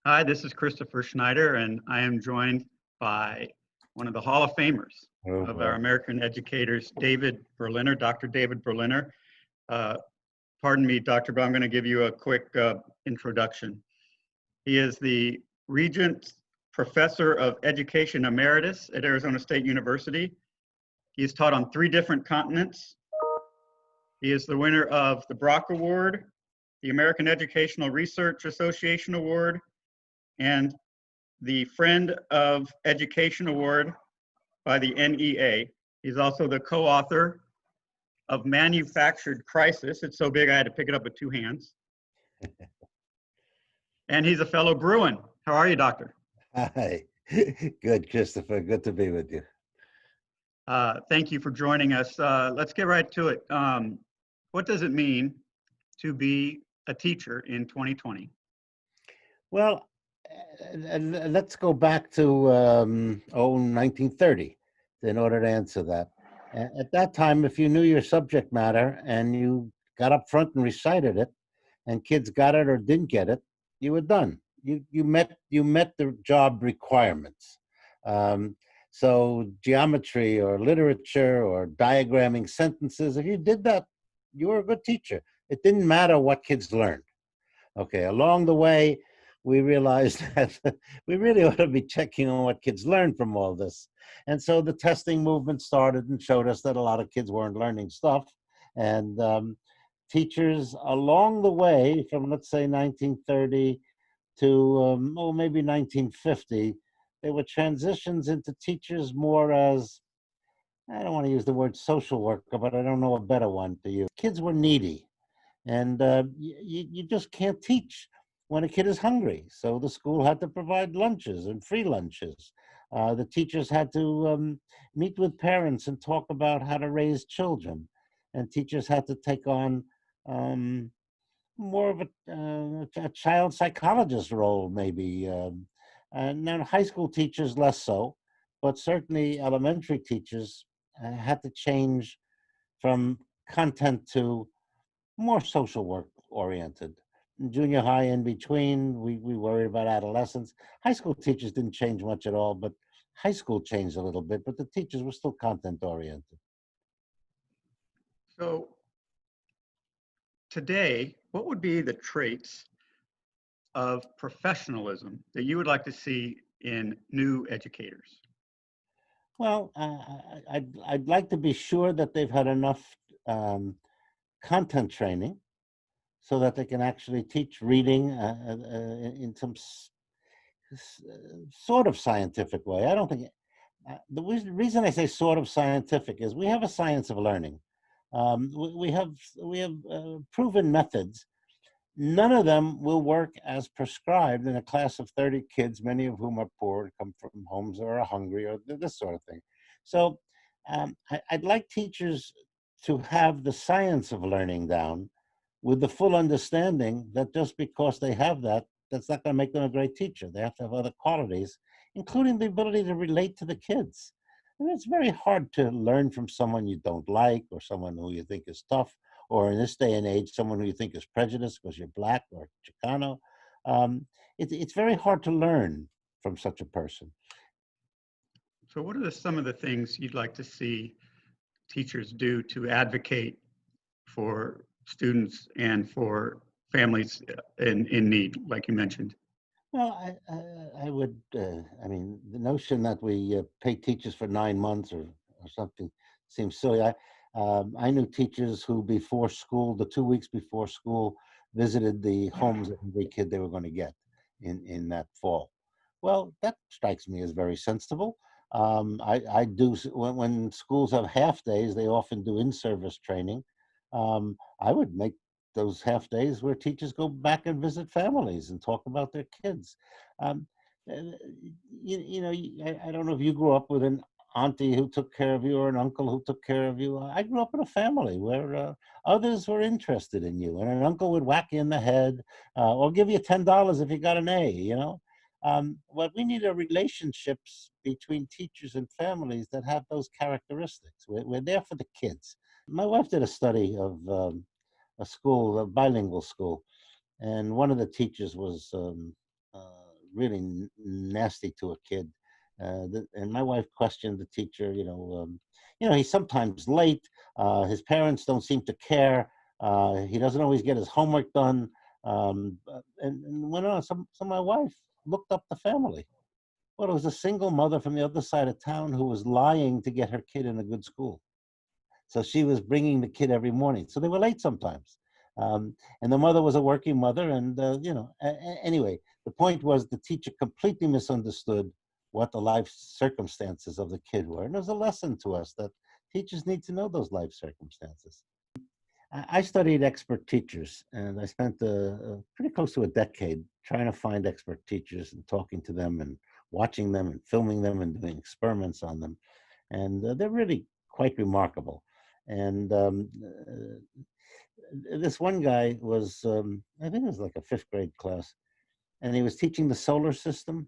Hi, this is Christopher Schneider, and I am joined by one of the Hall of Famers Oh of our boy. American educators, David Berliner, Dr. David Berliner. Uh, Pardon me, Doctor, but I'm going to give you a quick introduction. He is the Regents Professor of Education Emeritus at Arizona State University. He has taught on 3 different continents. He is the winner of the Brock Award, the American Educational Research Association Award, and the Friend of Education Award by the NEA. He's also the co-author of Manufactured Crisis. It's so big I had to pick it up with 2 hands. And he's a fellow Bruin. How are you, Doctor? Hi. Good, Christopher. Good to be with you. Thank you for joining us. Let's get right to it. What does it mean to be a teacher in 2020? Well, let's go back to 1930 in order to answer that. At that time, if you knew your subject matter and you got up front and recited it, and kids got it or didn't get it, you were done. You met the job requirements. Um, so geometry or literature or diagramming sentences, if you did that, you were a good teacher. It didn't matter what kids learned. Okay, along the way, we realized that we really ought to be checking on what kids learn from all this. And so the testing movement started and showed us that a lot of kids weren't learning stuff. And teachers along the way, from let's say 1930 to maybe 1950, there were transitions into teachers more as, I don't want to use the word social worker, but I don't know a better one to use. Kids were needy, and you just can't teach when a kid is hungry. So the school had to provide lunches and free lunches. The teachers had to meet with parents and talk about how to raise children. And teachers had to take on um, more of a child psychologist role, maybe. And then high school teachers less so, but certainly elementary teachers had to change from content to more social work oriented. In junior high, in between, we worried about adolescents. High school teachers didn't change much at all, but high school changed a little bit, but the teachers were still content oriented. So today, what would be the traits of professionalism that you would like to see in new educators? Well, I'd like to be sure that they've had enough um, content training so that they can actually teach reading in some sort of scientific way. I don't think reason I say sort of scientific is we have a science of learning. We have proven methods. None of them will work as prescribed in a class of 30 kids, many of whom are poor and come from homes that are hungry or this sort of thing. So I'd like teachers to have the science of learning down with the full understanding that just because they have that, that's not going to make them a great teacher. They have to have other qualities, including the ability to relate to the kids. And it's very hard to learn from someone you don't like or someone who you think is tough, or in this day and age, someone who you think is prejudiced because you're black or Chicano. It's very hard to learn from such a person. So what are some of the things you'd like to see teachers do to advocate for students and for families in need, like you mentioned? Well, I would, I mean, the notion that we pay teachers for 9 months or something seems silly. I knew teachers who before school, the 2 weeks before school, visited the homes of every kid they were going to get in that fall. Well, that strikes me as very sensible. I do, when schools have half days, they often do in-service training. I would make those half days where teachers go back and visit families and talk about their kids. Um, uh, I don't know if you grew up with an auntie who took care of you or an uncle who took care of you. I grew up in a family where others were interested in you, and an uncle would whack you in the head or give you $10 if you got an A. What we need are relationships between teachers and families that have those characteristics. We're there for the kids. My wife did a study of a school, a bilingual school, and one of the teachers was really nasty to a kid. And my wife questioned the teacher. He's sometimes late. His parents don't seem to care. He doesn't always get his homework done. And went on. So my wife looked up the family. Well, it was a single mother from the other side of town who was lying to get her kid in a good school. So she was bringing the kid every morning. So they were late sometimes. And the mother was a working mother. And, anyway, the point was the teacher completely misunderstood what the life circumstances of the kid were. And it was a lesson to us that teachers need to know those life circumstances. I studied expert teachers, and I spent pretty close to a decade trying to find expert teachers and talking to them and watching them and filming them and doing experiments on them. And they're really quite remarkable. And this one guy was, I think it was like a fifth grade class, and he was teaching the solar system.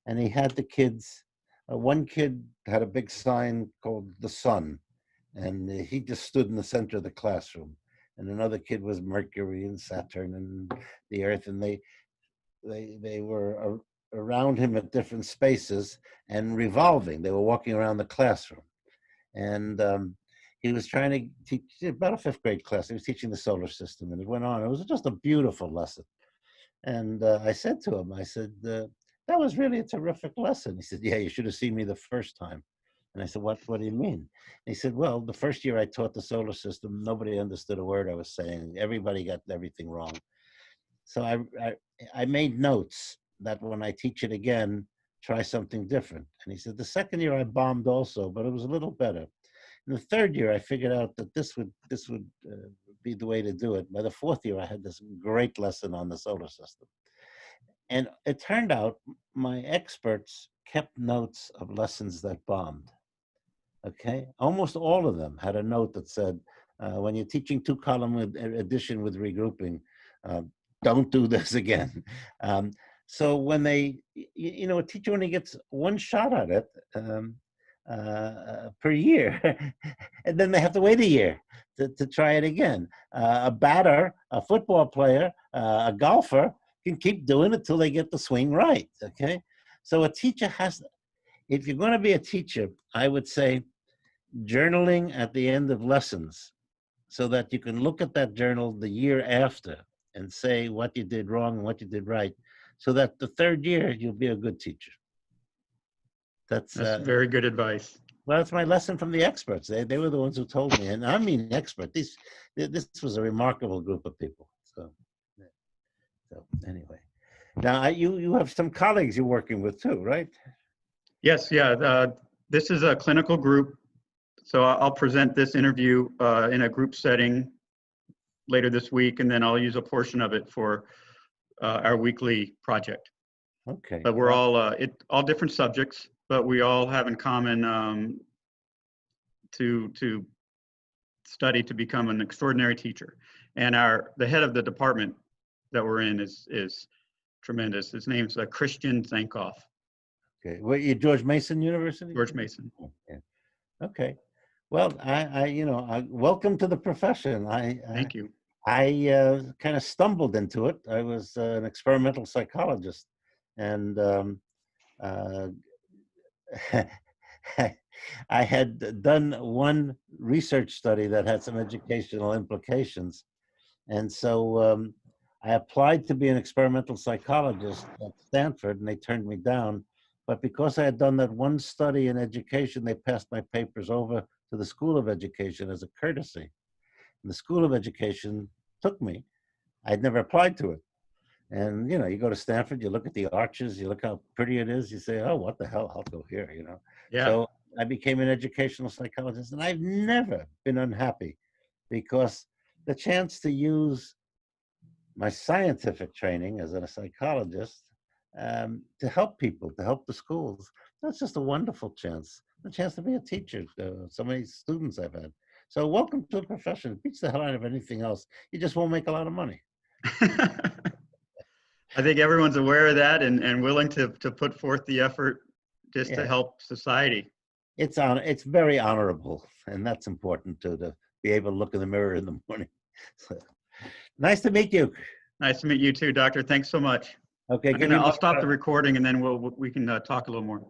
And he had the kids, one kid had a big sign called the sun, and he just stood in the center of the classroom. And another kid was Mercury and Saturn and the Earth, and they were around him at different spaces and revolving. They were walking around the classroom. And he was trying to teach about a fifth grade class. He was teaching the solar system, and it went on. It was just a beautiful lesson. And I said to him, I said, that was really a terrific lesson. He said, yeah, you should have seen me the first time. And I said, what do you mean? And he said, well, the first year I taught the solar system, nobody understood a word I was saying. Everybody got everything wrong. So I made notes that when I teach it again, try something different. And he said, the second year I bombed also, but it was a little better. In the third year, I figured out that this would be the way to do it. By the fourth year, I had this great lesson on the solar system. And it turned out my experts kept notes of lessons that bombed. Okay, almost all of them had a note that said, when you're teaching two-column addition with regrouping, don't do this again. So when a teacher only gets one shot at it per year, and then they have to wait a year to try it again. A batter, a football player, a golfer can keep doing it till they get the swing right, okay? So a teacher if you're going to be a teacher, I would say journaling at the end of lessons so that you can look at that journal the year after and say what you did wrong and what you did right, so that the third year you'll be a good teacher. That's very good advice. Well, it's my lesson from the experts. They were the ones who told me, and I mean expert. This was a remarkable group of people. So anyway, now you have some colleagues you're working with too, right? Yes, yeah. This is a clinical group, so I'll present this interview in a group setting later this week, and then I'll use a portion of it for our weekly project. Okay. But we're all different subjects, but we all have in common to study to become an extraordinary teacher. And the head of the department that we're in is tremendous. His name's Christian Zankoff. Okay. Well, you George Mason University? George Mason. Yeah. Okay. Well, I welcome to the profession. Thank you. I kind of stumbled into it. I was an experimental psychologist, and I had done one research study that had some educational implications. And so I applied to be an experimental psychologist at Stanford, and they turned me down. But because I had done that one study in education, they passed my papers over to the School of Education as a courtesy. And the School of Education took me. I'd never applied to it. And, you go to Stanford, you look at the arches, you look how pretty it is, you say, oh, what the hell, I'll go here, Yeah. So I became an educational psychologist, and I've never been unhappy because the chance to use my scientific training as a psychologist to help people, to help the schools, that's just a wonderful chance. The chance to be a teacher, so many students I've had. So welcome to the profession. It beats the hell out of anything else. You just won't make a lot of money. I think everyone's aware of that and willing to put forth the effort just to help society. It's very honorable, and that's important to be able to look in the mirror in the morning. So, nice to meet you. Nice to meet you too, Doctor. Thanks so much. Okay, give me I'll my, stop the recording and then we can talk a little more.